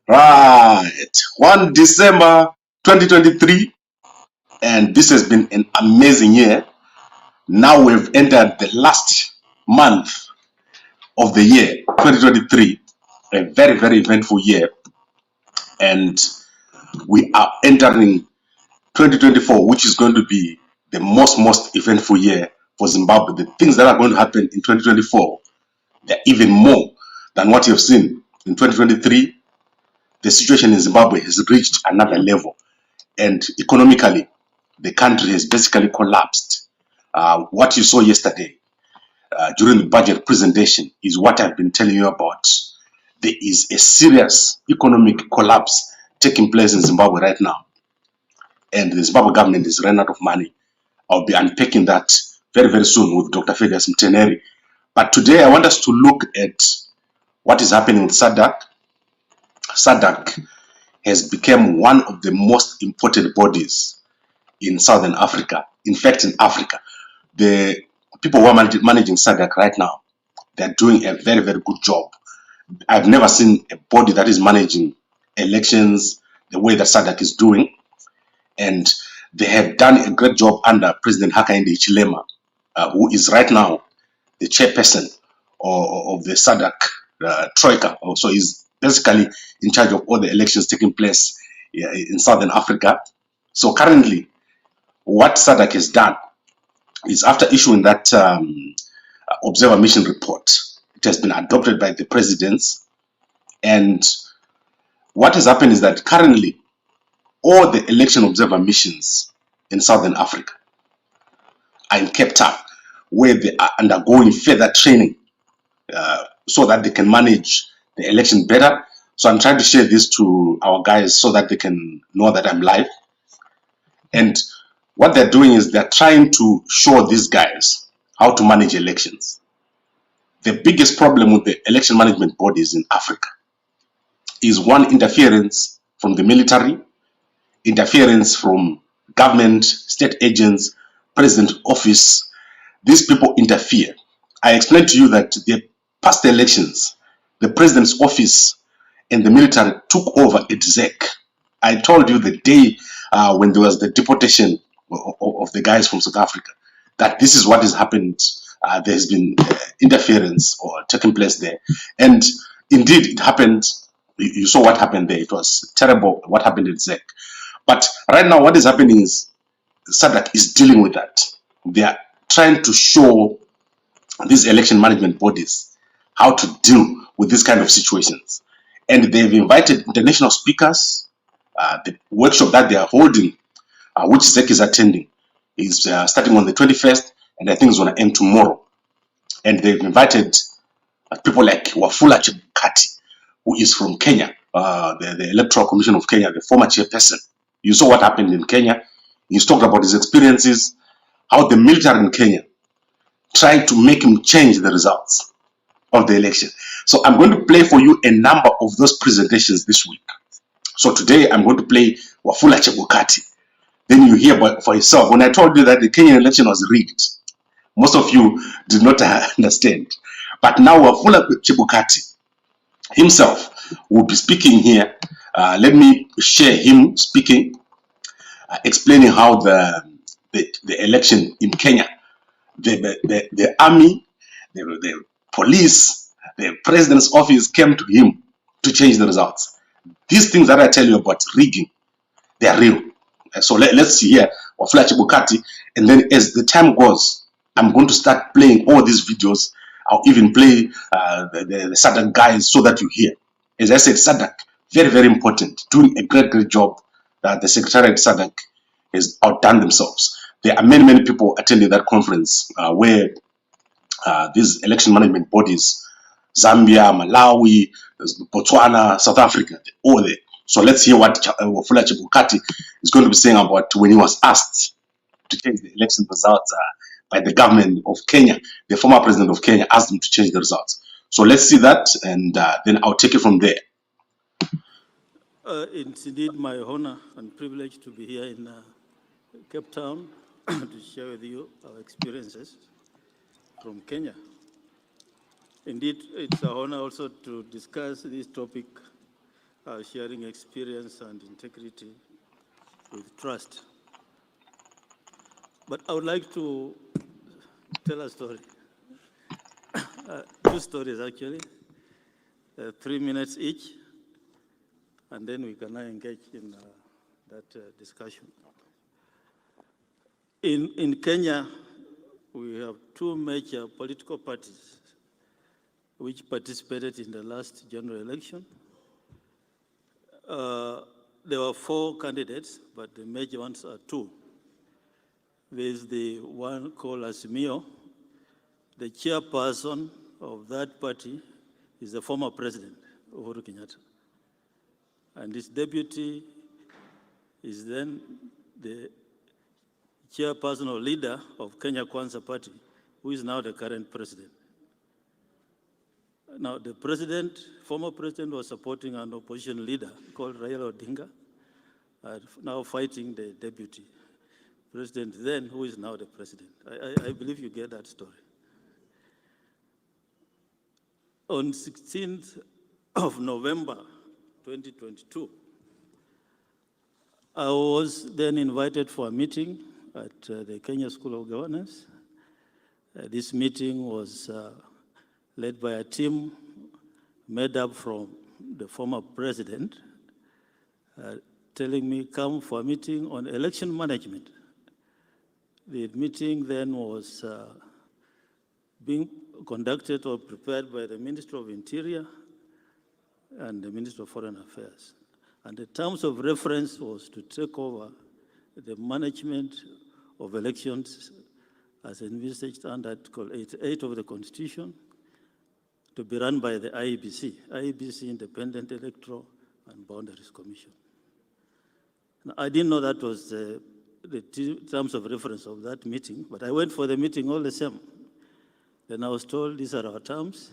Right, 1 December 2023, and this has been an amazing year. Now we've entered the last month of the year 2023, a very, very eventful year, and we are entering 2024, which is going to be the most eventful year for Zimbabwe. The things that are going to happen in 2024, they're even more than what you've seen in 2023. The situation in Zimbabwe has reached another level, and economically, the country has basically collapsed. What you saw yesterday during the budget presentation is what I've been telling you about. There is a serious economic collapse taking place in Zimbabwe right now, and the Zimbabwe government is running out of money. I'll be unpacking that very, very soon with Dr. Fergus Mteneri. But today I want us to look at what is happening with SADC. SADC has become one of the most important bodies in Southern Africa. In fact, in Africa, the people who are managing SADC right now, they're doing a very, very good job. I've never seen a body that is managing elections the way that SADC is doing. And they have done a great job under President Hakainde Hichilema, who is right now the chairperson of the SADC Troika. So he's basically in charge of all the elections taking place in Southern Africa. So currently, what SADC has done is, after issuing that observer mission report, it has been adopted by the presidents. And what has happened is that currently all the election observer missions in Southern Africa are in Cape Town, where they are undergoing further training so that they can manage the election better. So I'm trying to share this to our guys so that they can know that I'm live. And what they're doing is they're trying to show these guys how to manage elections. The biggest problem with the election management bodies in Africa is, one, interference from the military, interference from government, state agents, president office. These people interfere. I explained to you that the past elections, the president's office and the military took over at ZEC. I told you the day when there was the deportation of the guys from South Africa, that this is what has happened. There's been interference or taking place there. And indeed, it happened. You saw what happened there. It was terrible what happened at ZEC. But right now, what is happening is SADC is dealing with that. They are trying to show these election management bodies how to deal with these kind of situations. And they've invited international speakers. The workshop that they are holding, which ZEC is attending, is starting on the 21st, and I think it's going to end tomorrow. And they've invited people like Wafula Chebukati, who is from Kenya, the Electoral Commission of Kenya, the former chairperson. You saw what happened in Kenya. He's talked about his experiences, how the military in Kenya tried to make him change the results of the election. So I'm going to play for you a number of those presentations this week. So today I'm going to play Wafula Chebukati. Then you hear for yourself. When I told you that the Kenyan election was rigged, most of you did not understand. But now Wafula Chebukati himself will be speaking here. Let me share him speaking, explaining how the election in Kenya, the army, the police, the president's office came to him to change the results. These things that I tell you about rigging, they are real. So let's see here Wafula Chebukati, and then as the time goes, I'm going to start playing all these videos. I'll even play the SADC guys so that you hear. As I said, SADC, very, very important, doing a great job. The Secretariat of SADC has outdone themselves. There are many people attending that conference where these election management bodies, Zambia, Malawi, Botswana, South Africa, all there. So let's hear what Wafula Chebukati is going to be saying about when he was asked to change the election results by the government of Kenya. The former president of Kenya asked him to change the results. So let's see that, and then I'll take it from there. It's indeed my honor and privilege to be here in Cape Town to share with you our experiences from Kenya. Indeed, it's an honor also to discuss this topic sharing experience and integrity with trust. But I would like to tell a story. Two stories, actually, 3 minutes each, and then we can now engage in that discussion. In Kenya, we have two major political parties which participated in the last general election. There were 4 candidates, but the major ones are 2. There's the one called Azimio. The chairperson of that party is the former president, Uhuru Kenyatta. And his deputy is then the chairperson or leader of Kenya Kwanza Party, who is now the current president. Now, the former president was supporting an opposition leader called Raila Odinga, now fighting the deputy president then, who is now the president. I believe you get that story. On 16th of November, 2022, I was then invited for a meeting at the Kenya School of Governance. This meeting was led by a team made up from the former president, telling me, come for a meeting on election management. The meeting then was being conducted or prepared by the Minister of Interior and the Minister of Foreign Affairs. And the terms of reference was to take over the management of elections as envisaged under Article 88 of the Constitution, to be run by the IEBC, Independent Electoral and Boundaries Commission. Now, I didn't know that was the terms of reference of that meeting, but I went for the meeting all the same. Then I was told, these are our terms.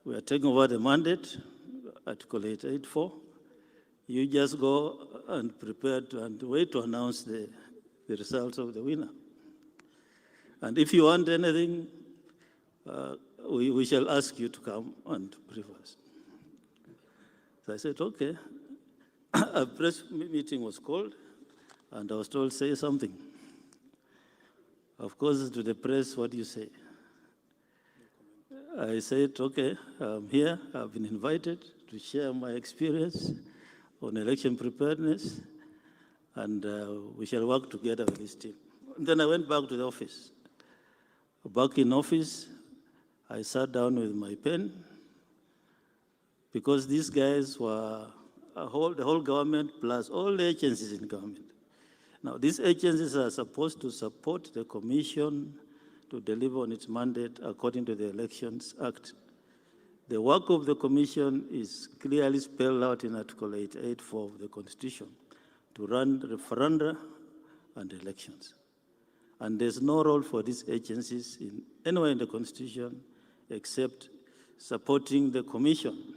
We are taking over the mandate, Article 884. You just go and prepare and wait to announce the results of the winner. And if you want anything, we shall ask you to come and brief us. So I said, okay. A press meeting was called, and I was told, say something. Of course, to the press, what do you say? I said, okay, I'm here. I've been invited to share my experience on election preparedness, and we shall work together with this team. And then I went back to the office. Back in office, I sat down with my pen, because these guys were the whole government plus all the agencies in government. Now, these agencies are supposed to support the commission to deliver on its mandate according to the Elections Act. The work of the commission is clearly spelled out in Article 884 of the Constitution, to run referenda and elections. And there's no role for these agencies anywhere in the Constitution except supporting the commission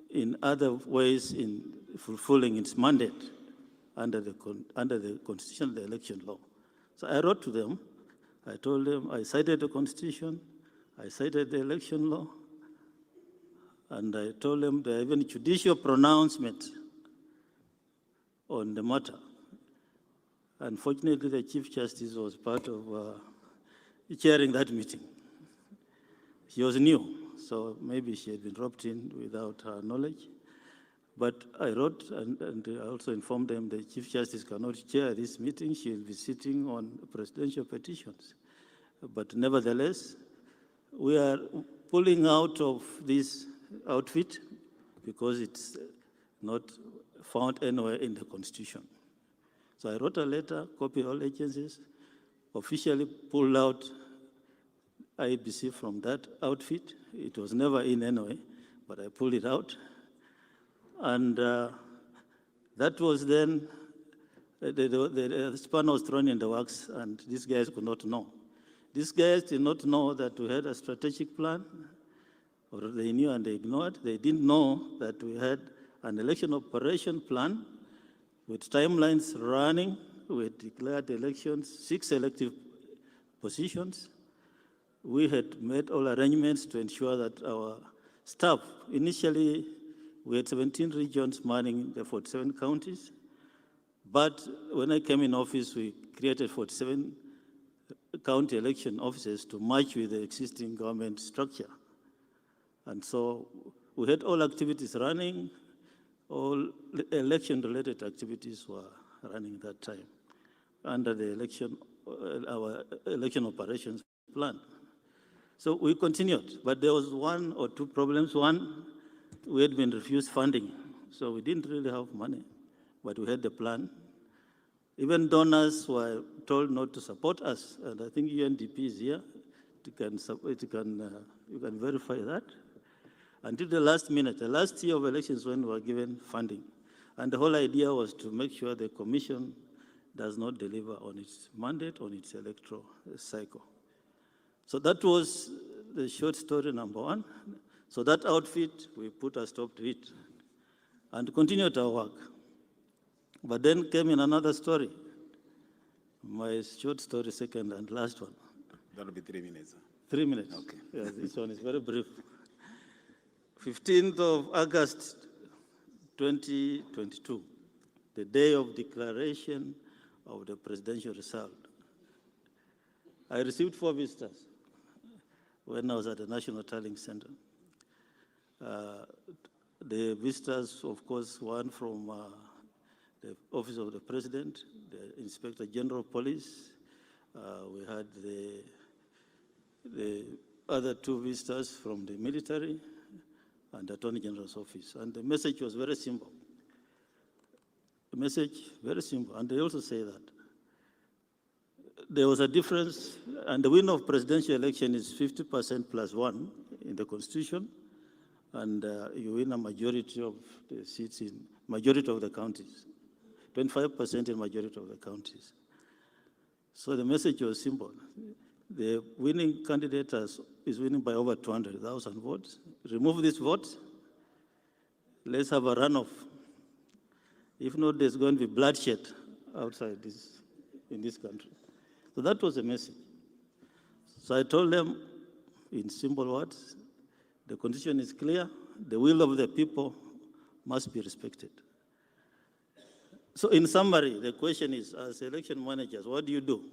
in other ways in fulfilling its mandate under the Constitution and the election law. So I wrote to them. I told them, I cited the Constitution, I cited the election law, and I told them there are even judicial pronouncements on the matter. Unfortunately, the Chief Justice was part of chairing that meeting. She was new, so maybe she had been roped in without her knowledge. But I wrote and I also informed them the Chief Justice cannot chair this meeting. She will be sitting on presidential petitions. But nevertheless, we are pulling out of this outfit because it's not found anywhere in the Constitution. So I wrote a letter, copied all agencies, officially pulled out IEBC from that outfit. It was never in anyway, but I pulled it out. And that was then, the spanner was thrown in the works, and these guys could not know. These guys did not know that we had a strategic plan, or they knew and they ignored. They didn't know that we had an election operation plan with timelines running. We had declared elections, 6 elective positions. We had made all arrangements to ensure that our staff, initially We had 17 regions manning the 47 counties. But when I came in office, we created 47 county election offices to match with the existing government structure. And so we had all activities running, all election-related activities were running that time under the election, our election operations plan. So we continued, but there was one or two problems. One, we had been refused funding, so we didn't really have money, but we had the plan. Even donors were told not to support us, and I think UNDP is here. You can verify that. Until the last minute, the last year of elections when we were given funding. And the whole idea was to make sure the commission does not deliver on its mandate, on its electoral cycle. So that was the short story number one. So that outfit, we put a stop to it and continued our work. But then came in another story, my short story, second and last one. That'll be 3 minutes. 3 minutes. Okay. Yeah, this one is very brief. 15th of August, 2022, the day of declaration of the presidential result. I received 4 visitors when I was at the National Tallying Center. The visitors, of course, one from the Office of the President, the Inspector General of Police. We had the other 2 visitors from the military and the Attorney General's office. And the message was very simple. The message, very simple. And they also say that there was a difference, and the winner of presidential election is 50% plus 1 in the Constitution, and you win a majority of the seats in majority of the counties, 25% in majority of the counties. So the message was simple. The winning candidate is winning by over 200,000 votes. Remove this vote, let's have a runoff. If not, there's going to be bloodshed outside in this country. So that was the message. So I told them in simple words, the constitution is clear, the will of the people must be respected. So in summary, the question is, as election managers, what do you do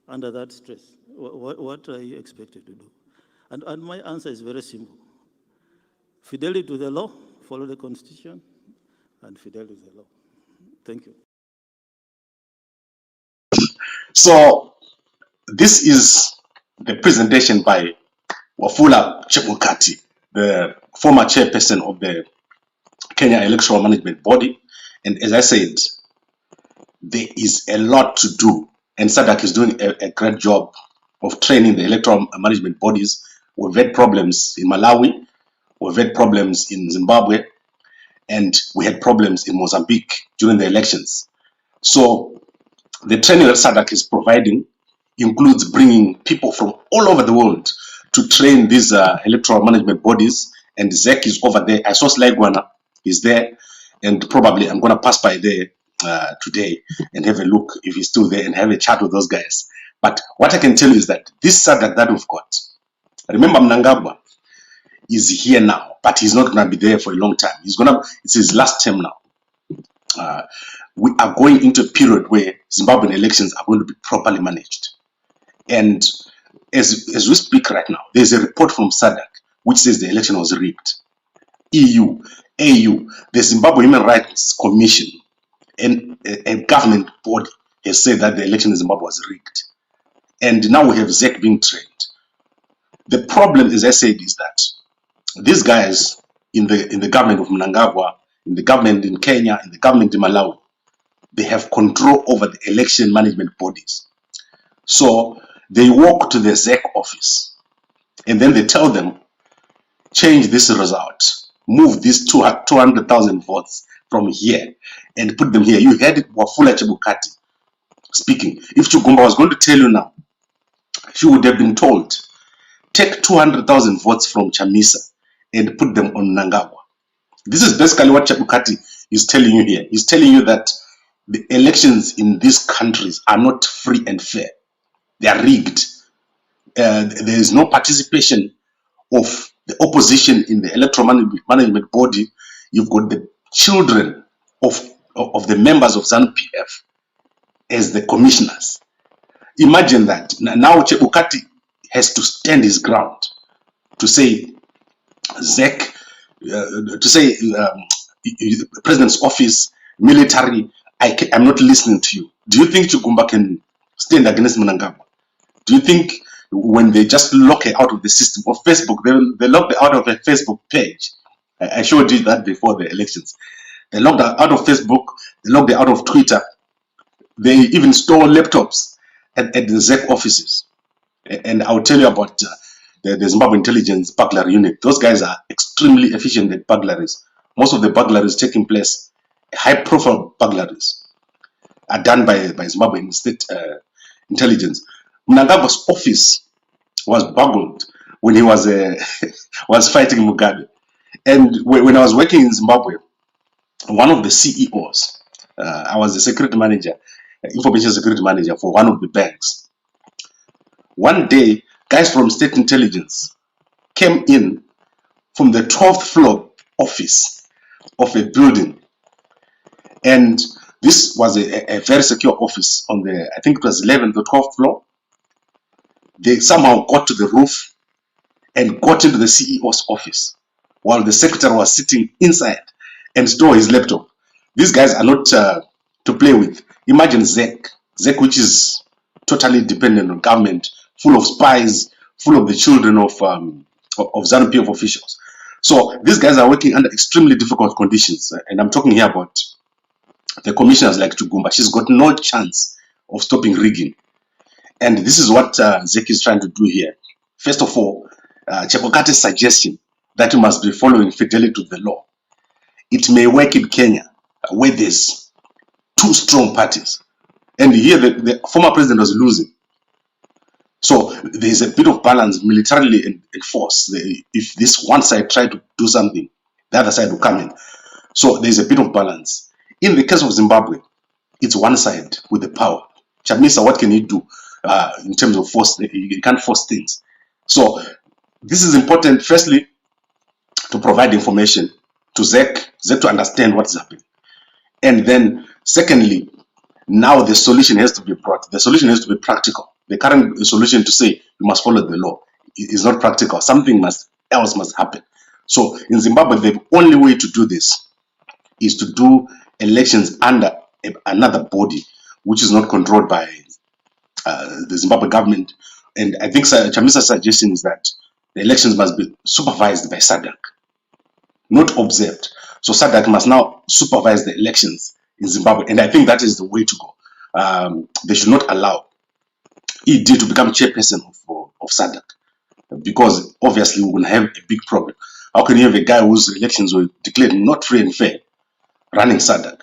under that stress? What are you expected to do? And my answer is very simple. Fidelity to the law, follow the constitution, and fidelity to the law. Thank you. So this is the presentation by Wafula Chebukati, the former chairperson of the Kenya Electoral Management Body. And as I said, there is a lot to do. And SADC is doing a great job of training the electoral management bodies. We've had problems in Malawi, we've had problems in Zimbabwe, and we had problems in Mozambique during the elections. So the training that SADC is providing includes bringing people from all over the world to train these electoral management bodies, and ZEC is over there. I saw Slaigwana is there, and probably I'm going to pass by there today and have a look if he's still there and have a chat with those guys. But what I can tell you is that this SADC that we've got, remember Mnangagwa is here now, but he's not going to be there for a long time. It's his last term now. We are going into a period where Zimbabwean elections are going to be properly managed. And as we speak right now, there's a report from SADC which says the election was rigged. EU, AU, the Zimbabwe Human Rights Commission, and a government body has said that the election in Zimbabwe was rigged. And now we have ZEC being trained. The problem, as I said, is that these guys in the government of Mnangagwa, in the government in Kenya, in the government in Malawi, they have control over the election management bodies. So they walk to the ZEC office and then they tell them, change this result, move these 200,000 votes from here and put them here. You heard it, Wafula Chebukati speaking. If Chugumba was going to tell you now, she would have been told, take 200,000 votes from Chamisa and put them on Mnangagwa. This is basically what Chebukati is telling you here. He's telling you that the elections in these countries are not free and fair. They are rigged. There is no participation of the opposition in the electoral management body. You've got the children of the members of ZANU-PF as the commissioners. Imagine that. Now Chebukati has to stand his ground to say ZEC, to say the president's office, military, I'm not listening to you. Do you think Chugumba can stand against Mnangagwa? Do you think when they just lock her out of the system of Facebook, they locked her out of a Facebook page? I showed you that before the elections. They locked her out of Facebook, they locked her out of Twitter. They even stole laptops at the ZEC offices. And I'll tell you about the Zimbabwe Intelligence Burglary Unit. Those guys are extremely efficient at burglaries. Most of the burglaries taking place, high-profile burglaries, are done by Zimbabwe State Intelligence. Mnangagwa's office was burgled when he was was fighting Mugabe. And when I was working in Zimbabwe, one of the CEOs, I was the security manager, information security manager for one of the banks. One day, guys from State Intelligence came in from the 12th floor office of a building. And this was a very secure office on the, I think it was 11th or 12th floor. They somehow got to the roof and got into the CEO's office while the secretary was sitting inside and stole his laptop. These guys are not to play with. Imagine ZEC, which is totally dependent on government, full of spies, full of the children of ZANU-PF officials. So these guys are working under extremely difficult conditions. And I'm talking here about the commissioners like Chugumba. She's got no chance of stopping rigging. And this is what ZEC is trying to do here. First of all, Chebukati's suggestion that you must be following fidelity to the law. It may work in Kenya, where there's two strong parties. And here the former president was losing. So there's a bit of balance militarily and force. If this one side try to do something, the other side will come in. So there's a bit of balance. In the case of Zimbabwe, it's one side with the power. Chamisa, what can he do in terms of force? You can't force things. So this is important, firstly, to provide information to ZEC to understand what's happening. And then, secondly, now the solution has to be brought. The solution has to be practical. The current solution to say you must follow the law is not practical. Something else must happen. So in Zimbabwe, the only way to do this is to do elections under another body, which is not controlled by the Zimbabwe government. And I think Chamisa's suggestion is that the elections must be supervised by SADC, not observed. So SADC must now supervise the elections in Zimbabwe. And I think that is the way to go. They should not allow ED to become chairperson of SADC, because obviously we're going to have a big problem. How can you have a guy whose elections were declared not free and fair running SADC?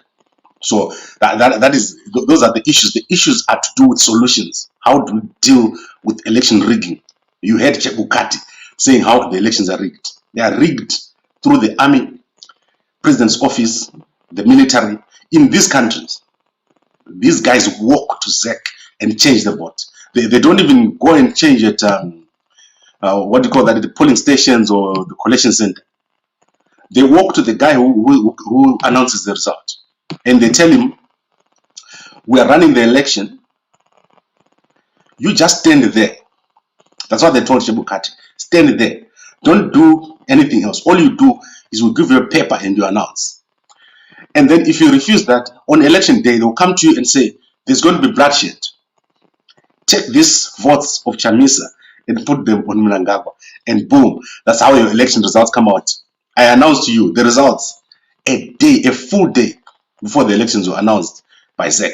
So those are the issues. The issues are to do with solutions. How do we deal with election rigging? You heard Chebukati saying how the elections are rigged. They are rigged through the army, president's office, the military. In these countries, these guys walk to ZEC and change the vote. They don't even go and change it, what do you call that, the polling stations or the collection center. They walk to the guy who announces the result. And they tell him, we are running the election. You just stand there. That's what they told Chebukati. Stand there. Don't do anything else. All you do is we'll give you a paper and you announce. And then if you refuse that, on election day, they'll come to you and say, there's going to be bloodshed. Take these votes of Chamisa and put them on Mnangagwa. And boom, that's how your election results come out. I announced to you the results a full day before the elections were announced by ZEC,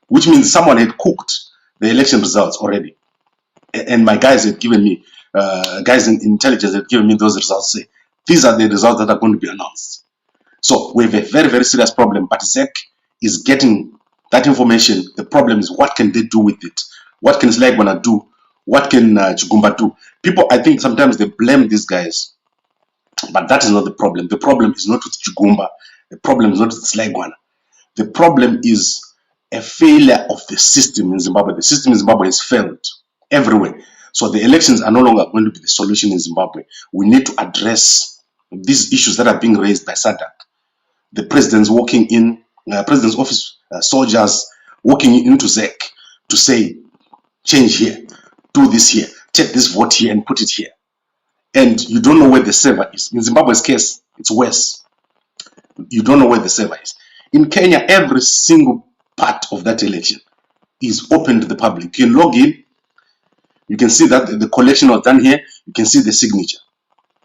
which means someone had cooked the election results already. And my guys had given me, guys in intelligence had given me those results, say, these are the results that are going to be announced. So we have a very, very serious problem, but ZEC is getting that information. The problem is, what can they do with it? What can Slaigwana do? What can Chugumba do? People, I think sometimes they blame these guys, but that is not the problem. The problem is not with Chugumba. The problem is not with Slaigwana. The problem is a failure of the system in Zimbabwe. The system in Zimbabwe has failed everywhere. So the elections are no longer going to be the solution in Zimbabwe. We need to address these issues that are being raised by SADC the president's walking in, president's office soldiers walking into ZEC to say, change here, do this here, take this vote here and put it here. And you don't know where the server is. In Zimbabwe's case, it's worse. You don't know where the server is. In Kenya, every single part of that election is open to the public. You can log in, you can see that the collection was done here, you can see the signature.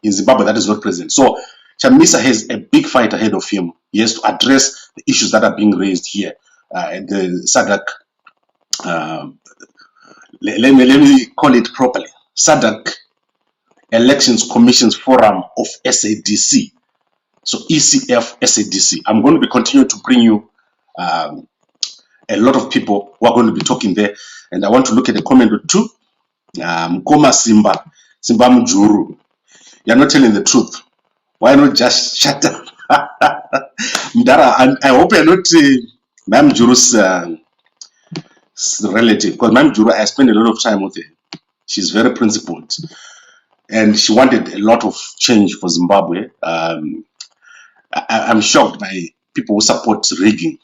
In Zimbabwe, that is not present. So Chamisa has a big fight ahead of him. He has to address the issues that are being raised here at the SADC. Let me call it properly. SADC Elections Commissions Forum of SADC. So ECF-SAC. I'm going to be continuing to bring you a lot of people who are going to be talking there, and I want to look at a comment or two. Mkoma Simba Mjuru, you're not telling the truth. Why not just shut up? Mdara, and I hope you're not Ma'am Juru's relative, because Ma'am Juru, I spent a lot of time with her. She's very principled, and she wanted a lot of change for Zimbabwe. I'm shocked by people who support rigging,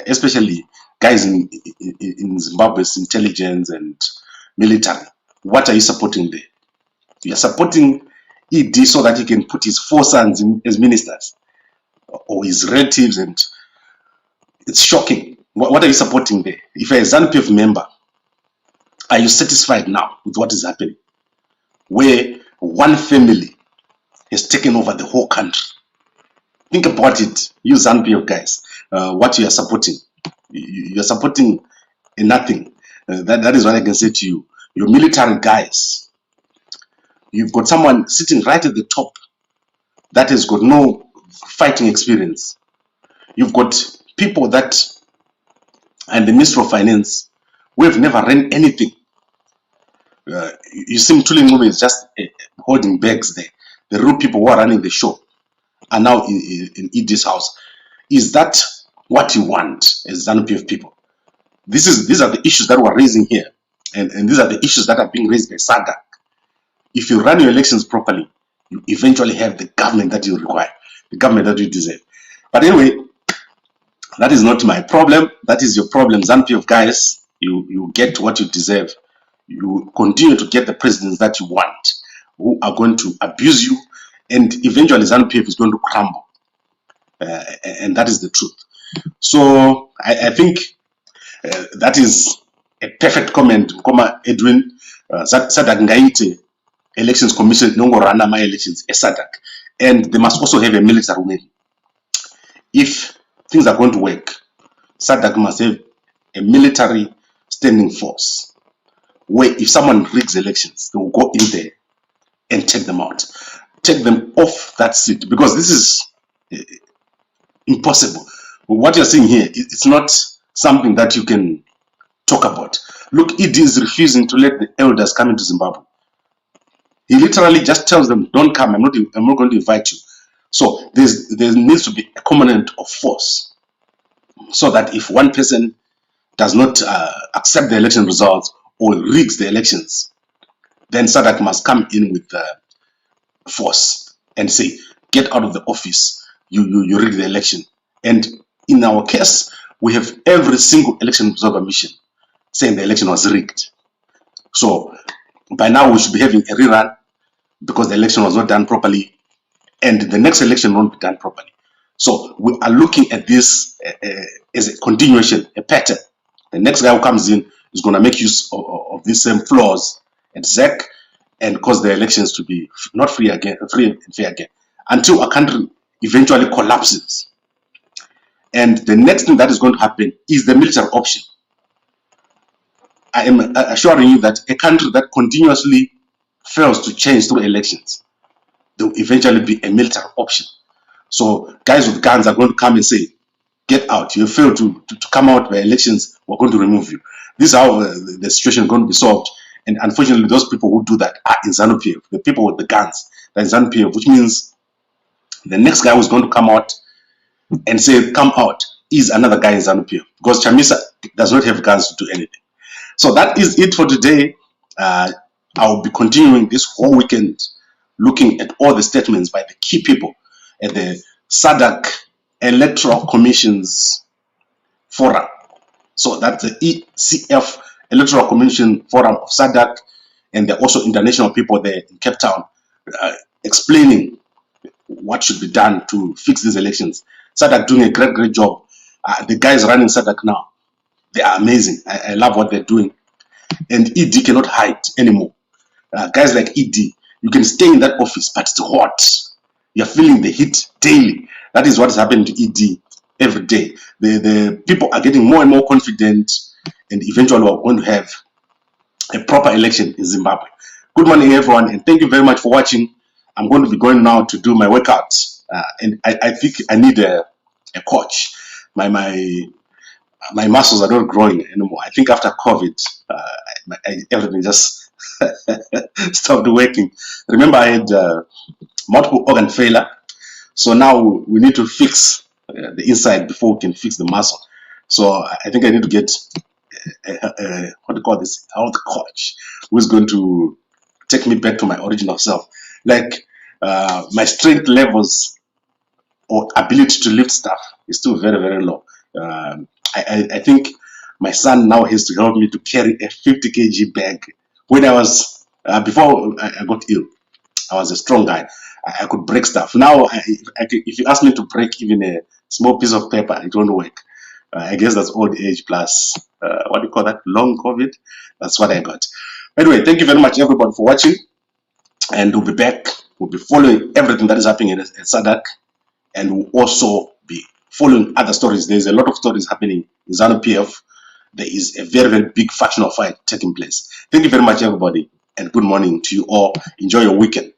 especially guys in Zimbabwe's intelligence and military. What are you supporting there? You are supporting ED so that he can put his 4 sons in as ministers or his relatives, and it's shocking. What are you supporting there? If you're a ZANU-PF member, are you satisfied now with what is happening? Where one family has taken over the whole country. Think about it, you ZANU-PF guys, what you are supporting. You are supporting nothing. That is what I can say to you. Your military guys, you've got someone sitting right at the top that has got no fighting experience. You've got people that, and the Minister of Finance, who have never ran anything. You see Mtuli is just holding bags there. The real people who are running the show are now in ED's house. Is that what you want as ZANU-PF people? These are the issues that we're raising here, and these are the issues that are being raised by SADC. If you run your elections properly, you eventually have the government that you require, the government that you deserve. But anyway, that is not my problem. That is your problem, ZANU-PF guys. You get what you deserve. You continue to get the presidents that you want, who are going to abuse you, and eventually ZANU-PF is going to crumble. And that is the truth. So I think that is a perfect comment. Koma Edwin, SADC ngaite elections commission nongo rana my elections SADC, and they must also have a military wing. If things are going to work, SADC must have a military standing force, where if someone rigs elections, they will go in there and take them out, take them off that seat, because this is impossible. What you're seeing here, it's not something that you can talk about. Look, ED is refusing to let the elders come into Zimbabwe. He literally just tells them, don't come, I'm not going to invite you. So there needs to be a component of force, so that if one person does not accept the election results or rigs the elections, then SADC must come in with force and say, get out of the office, you rig the election. And in our case, we have every single election observer mission saying the election was rigged. So by now we should be having a rerun, because the election was not done properly, and the next election won't be done properly. So we are looking at this as a continuation, a pattern. The next guy who comes in is going to make use of these same flaws at ZEC and cause the elections to be not free and fair again, until a country eventually collapses. And the next thing that is going to happen is the military option. I am assuring you that a country that continuously fails to change through elections, there will eventually be a military option. So guys with guns are going to come and say, get out, you failed to come out by elections, we're going to remove you. This is how the situation is going to be solved. And unfortunately, those people who do that are in ZANU-PF, the people with the guns, that is ZANU-PF, which means the next guy who's going to come out and say, come out, is another guy in ZANU-PF, because Chamisa does not have guns to do anything. So that is it for today. I'll be continuing this whole weekend looking at all the statements by the key people at the SADC Electoral Commission's Forum. So that's the ECF Electoral Commission Forum of SADC, and there are also international people there in Cape Town explaining what should be done to fix these elections. SADC doing a great job. The guys running SADC now, they are amazing. I love what they're doing. And ED cannot hide anymore. Guys like ED, you can stay in that office, but it's hot. You're feeling the heat daily. That is what is happening to ED every day. The people are getting more and more confident, and eventually we're going to have a proper election in Zimbabwe. Good morning, everyone, and thank you very much for watching. I'm going to be going now to do my workouts, and I think I need a coach. My muscles are not growing anymore. I think after COVID, everything just stopped working. Remember, I had multiple organ failure, so now we need to fix the inside before we can fix the muscle. So I think I need to get what do you call this, health coach, who is going to take me back to my original self. Like my strength levels or ability to lift stuff is still very low. I think my son now has to help me to carry a 50 kg bag. When I was before I got ill, I was a strong guy. I could break stuff. Now, if you ask me to break even a small piece of paper, it won't work. I guess that's old age plus what do you call that? Long COVID. That's what I got. Anyway, thank you very much, everybody, for watching, and we'll be back. We'll be following everything that is happening at SADC, and we'll also be following other stories. There's a lot of stories happening in ZANU-PF. There is a very big factional fight taking place. Thank you very much, everybody, and good morning to you all. Enjoy your weekend.